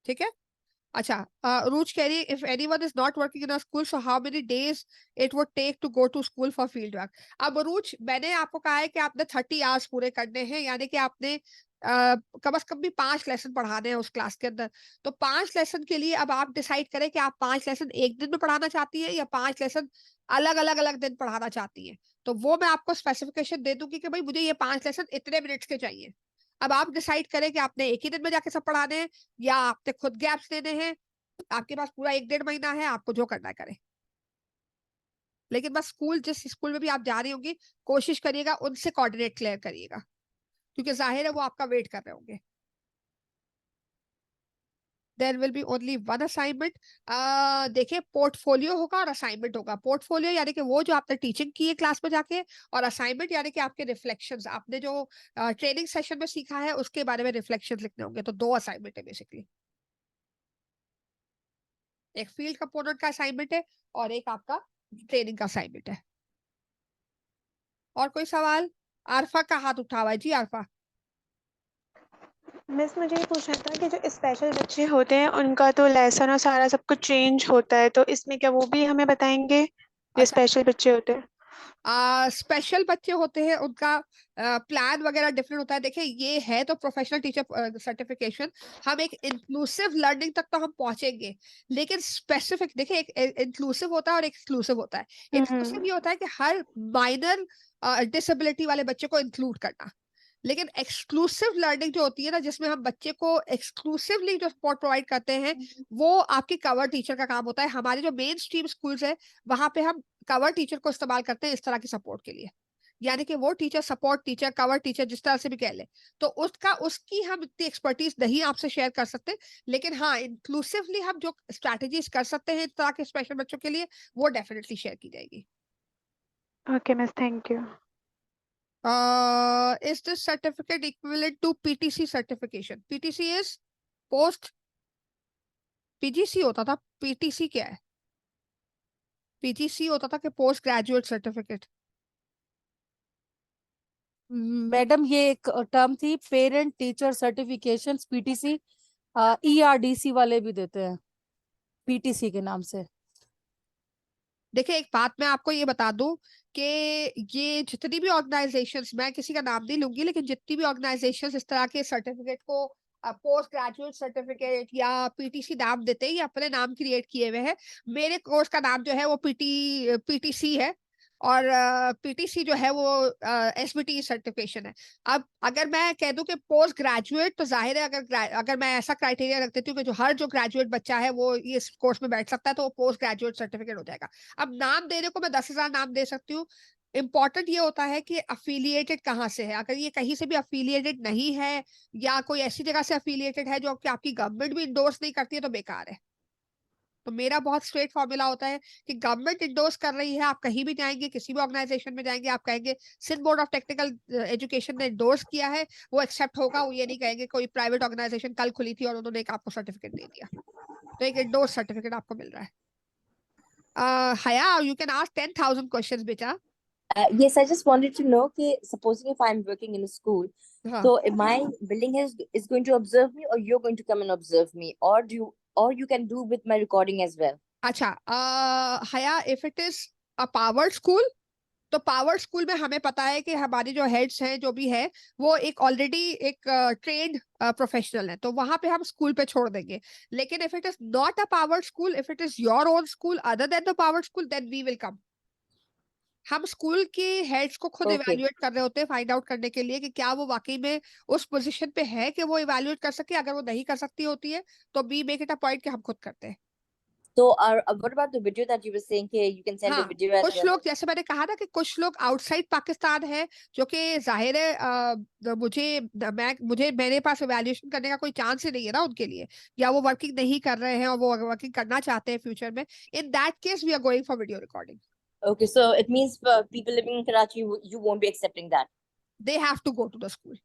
ठीक है। अच्छा, रूच कह रही है if anyone is not working in a school so how many days it would take to go to school for field work. अब रूच, मैंने आपको कहा है कि आपने 30 आवर्स पूरे करने हैं, यानी कि आपने कम से कम भी 5 लेसन पढ़ाने हैं उस क्लास के अंदर। तो 5 लेसन के लिए अब आप डिसाइड करें कि आप 5 लेसन एक दिन में पढ़ाना चाहती है या 5 लेसन अलग अलग अलग दिन पढ़ाना चाहती है। तो वो मैं आपको स्पेसिफिकेशन दे दूंगी कि भाई मुझे ये 5 लेसन इतने मिनट्स के चाहिए। अब आप डिसाइड करें कि आपने एक ही दिन में जाके सब पढ़ाने हैं या आपने खुद गैप्स लेने हैं। आपके पास पूरा 1 डेढ़ महीना है, आपको जो करना है करें। लेकिन बस स्कूल, जिस स्कूल में भी आप जा रही होंगी, कोशिश करिएगा उनसे कोऑर्डिनेट क्लियर करिएगा, क्योंकि जाहिर है वो आपका वेट कर रहे होंगे। There will be only one assignment. देखिए, पोर्टफोलियो होगा और असाइनमेंट होगा। पोर्टफोलियो यानी कि वो जो आपने टीचिंग की है क्लास में जाके, और असाइनमेंट यानी कि आपके रिफ्लेक्शंस, आपने जो ट्रेनिंग सेशन में सीखा है उसके बारे में रिफ्लेक्शंस लिखने होंगे। तो 2 असाइनमेंट है बेसिकली, एक फील्ड कंपोनेंट का असाइनमेंट है और एक आपका ट्रेनिंग का असाइनमेंट है। और कोई सवाल? आरफा का हाथ उठा हुआ है जी, आरफा। मिस मुझे ये पूछना था कि जो स्पेशल बच्चे होते हैं उनका तो लेसन और सारा सब कुछ चेंज होता है, तो इसमें क्या वो भी हमें बताएंगे जो अच्छा, स्पेशल बच्चे होते हैं? स्पेशल बच्चे होते हैं उनका प्लान वगैरह डिफरेंट होता है। देखिए, ये है तो प्रोफेशनल टीचर सर्टिफिकेशन, हम एक इंक्लूसिव लर्निंग तक तो हम पहुंचेंगे, लेकिन स्पेसिफिक, देखिए, एक इंक्लूसिव होता है और एक एक्सक्लूसिव होता है। इंक्लूसिव ये होता है कि हर माइनर डिसेबिलिटी वाले बच्चे को इंक्लूड करना, लेकिन एक्सक्लूसिव लर्निंग जो होती है ना, जिसमें हम बच्चे को एक्सक्लूसिवली जो सपोर्ट प्रोवाइड करते हैं, वो आपकी कवर टीचर का काम होता है। हमारे जो मेन स्ट्रीम स्कूल्स है वहां पे हम कवर टीचर को इस्तेमाल करते हैं इस तरह की सपोर्ट के लिए, यानी कि वो teacher, support teacher, cover teacher, जिस तरह से भी कह ले, तो उसकी हम इतनी एक्सपर्टीज नहीं आपसे शेयर कर सकते, लेकिन हाँ, इंक्लूसिवली हम जो स्ट्रैटेजीज कर सकते हैं इस तरह के स्पेशल बच्चों के लिए, वो डेफिनेटली शेयर की जाएगी। Okay miss, thank you. Is this certificate equivalent to PTC certification? PTC is post, PGC होता था, PTC क्या है? PGC होता था कि पोस्ट ग्रेजुएट सर्टिफिकेट। मैडम ये एक टर्म थी, पेरेंट टीचर सर्टिफिकेशन, पीटीसी। ईआरडीसी वाले भी देते हैं पीटीसी के नाम से। देखिए, एक बात मैं आपको ये बता दूं कि ये जितनी भी ऑर्गेनाइजेशंस, मैं किसी का नाम नहीं लूंगी, लेकिन जितनी भी ऑर्गेनाइजेशंस इस तरह के सर्टिफिकेट को पोस्ट ग्रेजुएट सर्टिफिकेट या पीटीसी नाम देते हैं, ये अपने नाम क्रिएट किए हुए हैं। मेरे कोर्स का नाम जो है वो पीटीसी है, और पीटीसी जो है वो एसबीटी सर्टिफिकेशन है। अब अगर मैं कह दूं कि पोस्ट ग्रेजुएट, तो जाहिर है अगर मैं ऐसा क्राइटेरिया रख देती हूँ कि जो हर जो ग्रेजुएट बच्चा है वो इस कोर्स में बैठ सकता है, तो वो पोस्ट ग्रेजुएट सर्टिफिकेट हो जाएगा। अब नाम देने को मैं 10,000 नाम दे सकती हूँ, इंपॉर्टेंट ये होता है कि अफिलिएटेड कहाँ से है। अगर ये कहीं से भी अफिलिएटेड नहीं है, या कोई ऐसी जगह से अफिलिएटेड है जो कि आपकी गवर्नमेंट भी इंडोर्स नहीं करती है, तो बेकार है। तो मेरा बहुत स्ट्रेट फॉर्मूला होता है कि गवर्नमेंट इंडोर्स कर रही है, आप कहीं भी जाएंगे, किसी भी ऑर्गेनाइजेशन में जाएंगे, आप कहेंगे Sindh board of technical education ने इंडोर्स किया है, वो एक्सेप्ट होगा। वो ये नहीं कहेंगे कोई प्राइवेट ऑर्गेनाइजेशन कल खुली थी और उन्होंने एक आपको सर्टिफिकेट दे दिया। तो एक इंडोर्स सर्टिफिकेट आपको मिल रहा है। Haya, you can ask 10,000 questions, beta. Yes, I just wanted to know, कि supposing if I'm working in a school, हाँ. so if my building is going to observe me, or you're going to come and observe me, or you can do with my recording as well. अच्छा, Haya, if it is a powered school, तो power school में हमें पता है कि हमारी जो heads हैं, जो भी है, वो एक ऑलरेडी एक ट्रेन्ड प्रोफेशनल है, तो वहां पे हम स्कूल पे छोड़ देंगे। लेकिन if it is not a power school, if it is your own school other than the power school, then we will come. हम स्कूल के हेड्स को खुद Okay. इवेल्युएट कर रहे होते हैं, फाइंड आउट करने के लिए कि क्या वो वाकई में उस पोजीशन पे है कि वो इवेल्युएट कर सके। अगर वो नहीं कर सकती होती है तो we make it a point कि हम खुद करते हैं। So, what about the video that you were saying? कि you can send हाँ, a video as कुछ well. लोग, जैसे मैंने कहा था कि कुछ लोग आउटसाइड पाकिस्तान है, जो कि जाहिर है मेरे पास इवैल्यूएशन करने का कोई चांस ही नहीं है ना उनके लिए, या वो वर्किंग नहीं कर रहे हैं और वो वर्किंग करना चाहते हैं फ्यूचर में। In that case we are going for video recording. Okay, so it means for people living in Karachi, you won't be accepting that. They have to go to the school.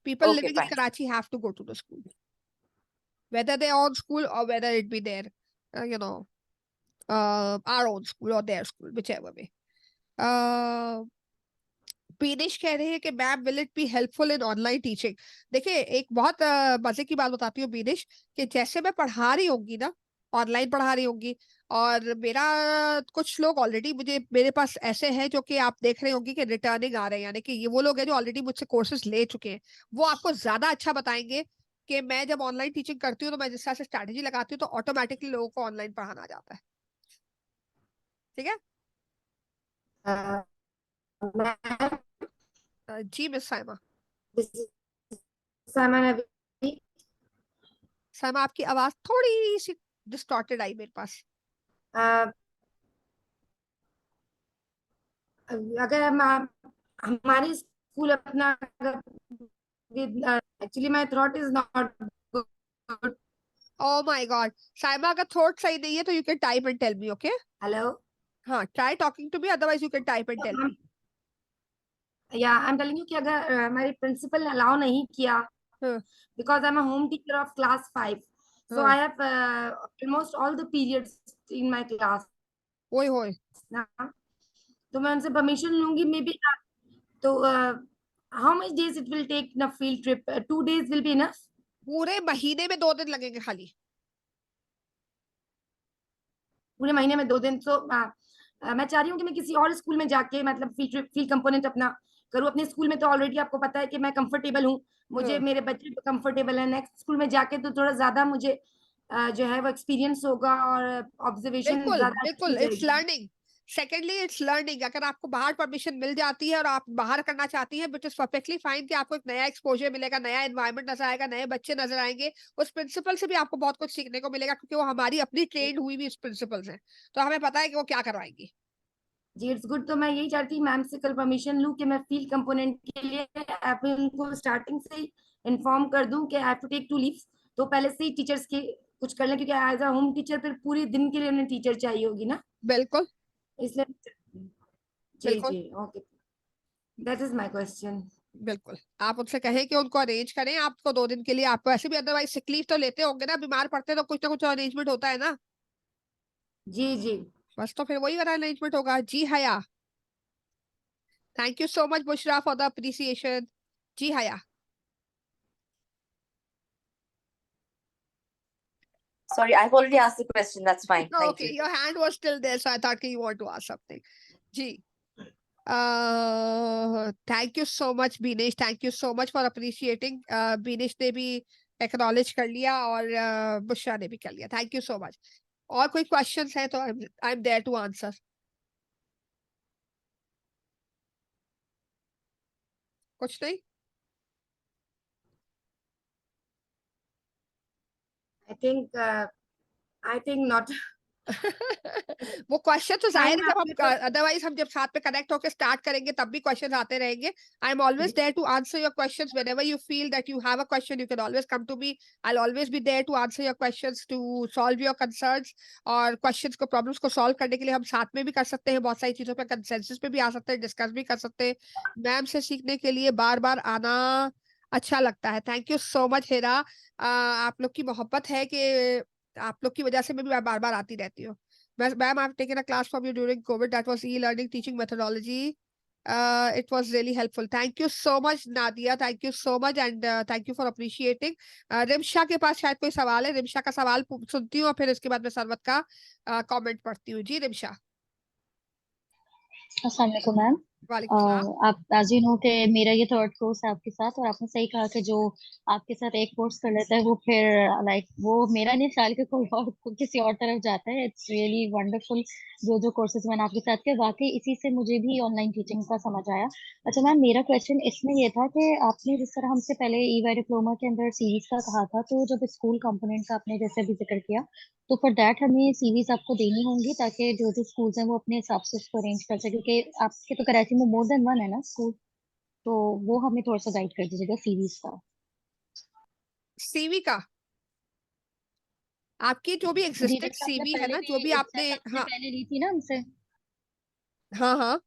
People Okay, living in fine. Karachi have to go to the school, whether they own school or whether it be their our own school or their school, whichever way. पीनिश कह रहे हैं कि ma'am will it be helpful in online teaching. देखिए, एक बहुत मजे की बात बताती हूँ पीनिश, कि जैसे मैं पढ़ा रही होंगी ना, ऑनलाइन पढ़ा रही होंगी, और मेरा कुछ लोग ऑलरेडी मेरे पास ऐसे हैं जो कि आप देख रहे होंगे कि रिटर्निंग आ रहे हैं, यानी कि ये वो लोग हैं जो ऑलरेडी मुझसे कोर्सेज ले चुके हैं। वो आपको ज्यादा अच्छा बताएंगे कि मैं जब ऑनलाइन टीचिंग करती हूँ तो मैं जिस तरह से स्ट्रैटेजी लगाती हूँ, तो ऑटोमेटिकली लोगों को ऑनलाइन पढ़ाना आ जाता है। ठीक है मैम, जी मिस साइमा। सामान अभी साइमा, आपकी आवाज थोड़ी सी डिस्टॉर्टेड आई मेरे पास। आ, अगर हम हमारी स्कूल अपना actually my throat is not good. Oh my God. Saima, अगर थ्रोट सही नहीं है तो you can type and tell me, okay? Hello. हाँ, try talking to me, otherwise you can type and tell me. या आई एम टेलिंग यू कि अगर हमारी प्रिंसिपल ने अलाउ नहीं किया, हाँ, because I'm a home teacher of class 5, so हाँ. I have almost all the periods in my class ओए होए. ना. तो मैं उनसे परमिशन लूंगी मे बी. तो how much days it will take in a field trip? 2 days will be enough. पूरे महीने में 2 दिन लगेंगे खाली. पूरे महीने में 2 दिन. तो मैं चाह रही हूँ कि मैं किसी और स्कूल में जाके मतलब फील्ड कंपोनेंट अपना करूँ. अपने स्कूल में तो ऑलरेडी आपको पता है कि मैं कंफर्टेबल हूँ, मुझे हाँ. मेरे बच्चे कंफर्टेबल है. नेक्स्ट स्कूल में जाके तो थोड़ा ज्यादा मुझे जो है वो एक्सपीरियंस होगा और ऑब्जर्वेशन बिल्कुल ज्यादा अच्छी बिल्कुल, इट्स जाएगी. लर्निंग. Secondly it's learning. अगर आपको बाहर परमिशन मिल जाती है और आप बाहर करना चाहती हैं, विच इज परफेक्टली फाइन, कि आपको एक नया एक्सपोजर मिलेगा, नया एनवायरनमेंट नजर आएगा, नए बच्चे नजर आएंगे. उस प्रिंसिपल से भी आपको बहुत कुछ सीखने को मिलेगा, क्योंकि वो हमारी अपनी ट्रेंड हुई भी प्रिंसिपल हैं, तो हमें पता है कि वो क्या करवाएंगी. जी इट्स गुड. तो मैं यही चाहती हूँ मैम से कल परमिशन लूँ कि मैं फील्ड कंपोनेंट के लिए आप उनको स्टार्टिंग से ही इन्फॉर्म कर दूं कि I have to take 2 leaves. तो पहले से ही टीचर्स के कुछ कर लें, क्योंकि एज अ होम टीचर फिर पूरे दिन के लिए उन्हें टीचर चाहिए होगी ना, बिल्कुल इसलिए. जी बिल्कुल जी okay. That is my question. बिल्कुल. आप उनसे कहें कि उनको अरेंज करें आपको 2 दिन के लिए. आप वैसे भी अदरवाइज सिक लीव तो लेते होंगे ना, बीमार पड़ते तो कुछ ना कुछ अरेंजमेंट होता है ना. जी जी. बस तो फिर वही वाला अरेंजमेंट होगा. जी Haya, thank you so much Bushra for the appreciation. जी Haya. Sorry, I've already asked the question. That's fine. Thank Okay, you. your hand was still there, so I thought you want to ask something. जी. Thank you so much Beenish, thank you so much for appreciating. Beenish ने भी acknowledge कर लिया और बुशरा ने भी कर लिया. Thank you so much. और कोई क्वेश्चंस हैं तो I am there to answer. कुछ नहीं. I think not. वो क्वेश्चन तो जाहिर है, मैम जब आपने हम तो अदरवाइज हम जब साथ में कनेक्ट होकर स्टार्ट करेंगे तब भी क्वेश्चन आते रहेंगे. I am always there to answer your questions. Whenever you feel that you have a question, you can always come to me. I will always be there to answer your questions, to solve your concerns. और questions को, problems को solve करने के लिए हम साथ में भी कर सकते हैं, बहुत सारी चीजों पे कंसेंसस पे भी आ सकते हैं, डिस्कस भी कर सकते हैं. मैम से सीखने के लिए बार बार आना अच्छा लगता है. Thank you so much Hera. आप लोग की मोहब्बत है कि आप लोग की वजह से मैं भी बार बार आती रहती हूँ. Ma'am, I've taken a class from you during COVID. That was e-learning teaching methodology. It was really helpful. Thank you so much, Nadia. Thank you so much, and thank you for appreciating. Rimsha के पास शायद कोई सवाल है. रिमशा का सवाल सुनती हूँ और फिर इसके बाद मैं सरवत का कमेंट पढ़ती हूँ. जी रिमशा. अस्सलाम वालेकुम मैम. वालेकुम सलाम. आप नाज़रीन हो कि मेरा ये थर्ड कोर्स है आपके साथ, और आपने सही कहा कि जो आपके साथ एक कोर्स कर लेता है वो फिर लाइक वो मेरा नहीं ख्याल कि कोई और किसी और तरफ जाता है. इट्स रियली वंडरफुल जो कोर्सेज मैंने आपके साथ किए. वाकई इसी से मुझे भी ऑनलाइन टीचिंग का समझ आया. अच्छा मैम, मेरा क्वेश्चन इसमें ये था कि आपने जिस तरह हमसे पहले ई-वाई डिप्लोमा के अंदर सीरीज का कहा था, तो जब स्कूल कंपोनेंट का आपने जैसे भी जिक्र किया, तो फॉर दैट हमें सीरीज आपको देनी होंगी ताकि जो जो स्कूल्स हैं वो अपने हिसाब से उसको अरेंज कर सके, क्योंकि आपके तो कराची में मोर देन वन है ना स्कूल, तो वो हमें थोड़ा सा गाइड कर दीजिएगा सीरीज का. सीवी का आपकी जो भी जी, एग्जिस्टिंग जैसे आपने सीवी है पहले ना, जो भी भी आपने. एग्जैक्ट आपने हाँ पहले ली थी ना हमसे. हाँ हाँ.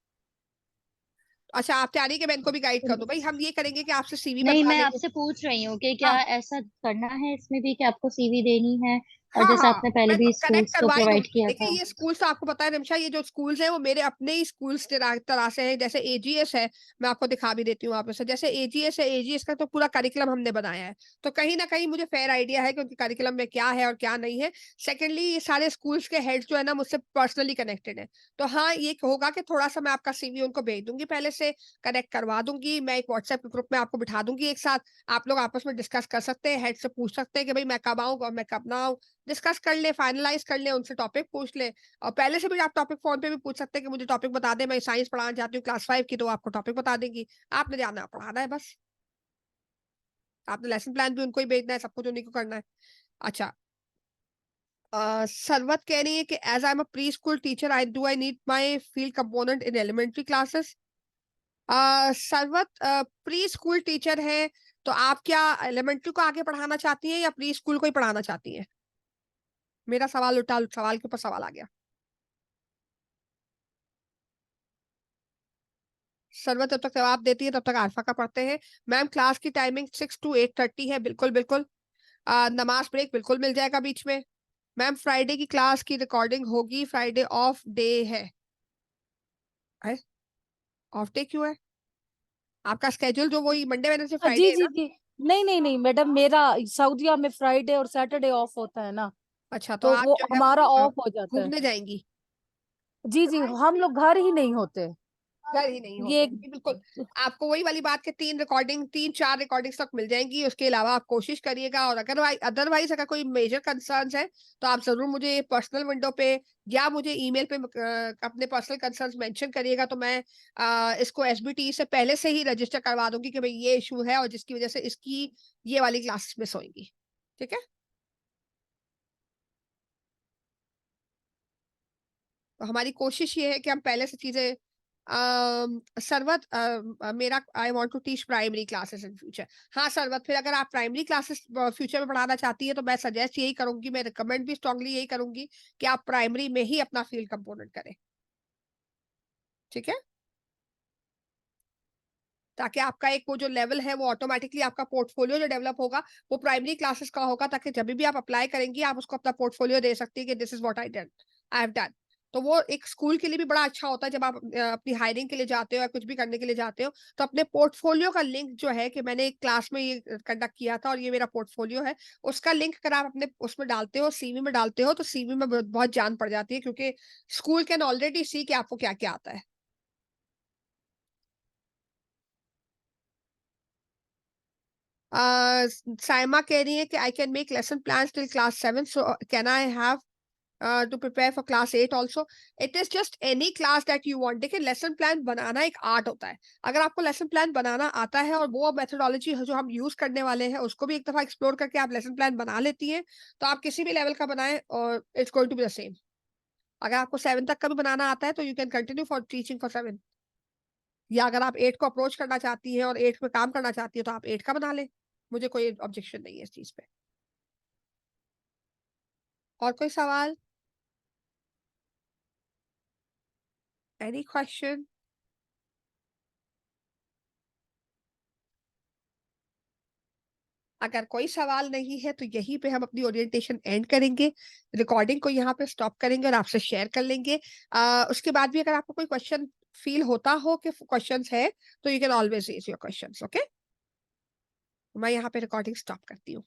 अच्छा, आप चाह रही है कि मैं इनको भी गाइड कर दूं. भाई हम ये करेंगे कि आपसे सीवी नहीं, बनवा मैं लेंगे. आपसे पूछ रही हूँ कि क्या हाँ ऐसा करना है इसमें भी कि आपको सीवी देनी है, और हाँ जैसे हाँ, आपने पहले मैं भी कनेक्ट स्कूल्स को करवा ही प्रोवाइड दूंगी. किया देखिए था. ये स्कूल्स तो आपको पता है रिमशा, ये जो स्कूल्स हैं वो मेरे अपने ही स्कूल्स तरह से हैं. जैसे एजीएस है, मैं आपको दिखा भी देती हूँ आप से. जैसे एजीएस है, एजीएस का तो पूरा करिकुलम हमने बनाया है, तो कहीं ना कहीं मुझे फेयर आइडिया है कि उनके करिकुलम में क्या है और क्या नहीं है. सेकेंडली ये सारे स्कूल्स के हेड जो है ना मुझसे पर्सनली कनेक्टेड है. तो हाँ, ये होगा कि थोड़ा सा मैं आपका सीवी उनको भेज दूंगी, पहले से कनेक्ट करवा दूंगी. मैं एक व्हाट्सएप ग्रुप में आपको बिठा दूंगी एक साथ. आप लोग आपस में डिस्कस कर सकते हैं, हेड से पूछ सकते हैं कि भाई मैं कब आऊँ और मैं कब ना आऊँ. डिस्कस कर ले, फाइनलाइज कर ले, उनसे टॉपिक पूछ ले. और पहले से भी आप टॉपिक फोन पे भी पूछ सकते हैं कि मुझे टॉपिक बता दे, मैं साइंस पढ़ाना चाहती हूँ क्लास 5 की, तो आपको टॉपिक बता देंगी. आपने जाना पढ़ाना है बस. आपने लेसन प्लान भी उनको ही भेजना है, सब कुछ उन्हीं को करना है. अच्छा, सरवत कह रही है कि as I am a pre school teacher I need my field component in elementary classes. Sarwat pre school teacher है, तो आप क्या एलिमेंट्री को आगे पढ़ाना चाहती हैं या प्री स्कूल को ही पढ़ाना चाहती हैं? मेरा सवाल उल्टा सवाल के ऊपर सवाल आ गया। सरवत जब तक जवाब देती है तब तक आरफा का पढ़ते हैं। मैम क्लास की टाइमिंग 6 to 8:30 है। बिल्कुल बिल्कुल। नमाज ब्रेक बिल्कुल मिल जाएगा बीच में। मैम फ्राइडे की क्लास की रिकॉर्डिंग होगी, फ्राइडे ऑफ डे है। ऑफ डे क्यों है? आपका स्केड्यूल जो वही मंडे वेडनेसडे जी फ्राइडे है जी ना? जी, नहीं नहीं नहीं मैडम, मेरा सऊदीया में फ्राइडे और सैटरडे ऑफ होता है ना, अच्छा, तो तो आप वो जो है हमारा वो ऑफ हो जाता है। घूमने जाएंगी? जी जी, हम लोग घर ही नहीं होते। घर ही नहीं ये होते जी, बिल्कुल। आपको वही वाली बात के 3-4 रिकॉर्डिंग्स तक मिल जाएंगी। उसके अलावा आप कोशिश करिएगा, और अगर अदरवाइज अगर कोई मेजर कंसर्न्स है तो आप जरूर मुझे पर्सनल विंडो पे या मुझे ईमेल पे अपने पर्सनल कंसर्न्स मेंशन करिएगा, तो मैं इसको एसबीटी से पहले से ही रजिस्टर करवा दूंगी कि भाई ये इशू है और जिसकी वजह से इसकी ये वाली क्लासेस मिस होंगी। ठीक है? तो हमारी कोशिश ये है कि हम पहले से चीजें सरवत मेरा I want to teach primary classes in future. हाँ सरवत, फिर अगर आप प्राइमरी क्लासेस फ्यूचर में पढ़ाना चाहती है तो मैं सजेस्ट यही करूंगी, मैं रिकमेंड भी स्ट्रांगली यही करूंगी कि आप प्राइमरी में ही अपना फील्ड कंपोनेंट करें। ठीक है? ताकि आपका एक वो जो लेवल है वो ऑटोमेटिकली आपका पोर्टफोलियो जो डेवलप होगा वो प्राइमरी क्लासेस का होगा, ताकि जब भी आप अप्लाई करेंगी आप उसको अपना पोर्टफोलियो दे सकती है कि this is what I have done. तो वो एक स्कूल के लिए भी बड़ा अच्छा होता है, जब आप अपनी हायरिंग के लिए जाते हो या कुछ भी करने के लिए जाते हो तो अपने पोर्टफोलियो का लिंक जो है कि मैंने एक क्लास में ये कंडक्ट किया था और ये मेरा पोर्टफोलियो है, उसका लिंक अगर आप अपने उसमें डालते हो, सीवी में डालते हो, तो सीवी में बहुत जान पड़ जाती है, क्योंकि स्कूल कैन ऑलरेडी सी कि आपको क्या क्या आता है। साइमा कह रही है कि I can make lesson plan till class 7, so can I have to prepare for class 8 also? It is just any class that you want. देखिए, लेसन प्लान बनाना एक आर्ट होता है। अगर आपको लेसन प्लान बनाना आता है और वो मेथोडोलॉजी जो हम यूज करने वाले हैं उसको भी एक दफा एक्सप्लोर करके आप लेसन प्लान बना लेती हैं, तो आप किसी भी लेवल का बनाएं और it's going to be the same. अगर आपको 7 तक का भी बनाना आता है तो you can continue for teaching for 7, या अगर आप 8 को अप्रोच करना चाहती हैं और 8 पे काम करना चाहती है तो आप 8 का बना ले। मुझे कोई ऑब्जेक्शन नहीं है इस चीज पे। और कोई सवाल? Any question? अगर कोई सवाल नहीं है तो यहीं पे हम अपनी ओरिएंटेशन एंड करेंगे, रिकॉर्डिंग को यहाँ पे स्टॉप करेंगे और आपसे शेयर कर लेंगे। उसके बाद भी अगर आपको कोई क्वेश्चन फील होता हो कि क्वेश्चंस है, तो you can always raise your questions. Okay, मैं यहाँ पे रिकॉर्डिंग स्टॉप करती हूँ।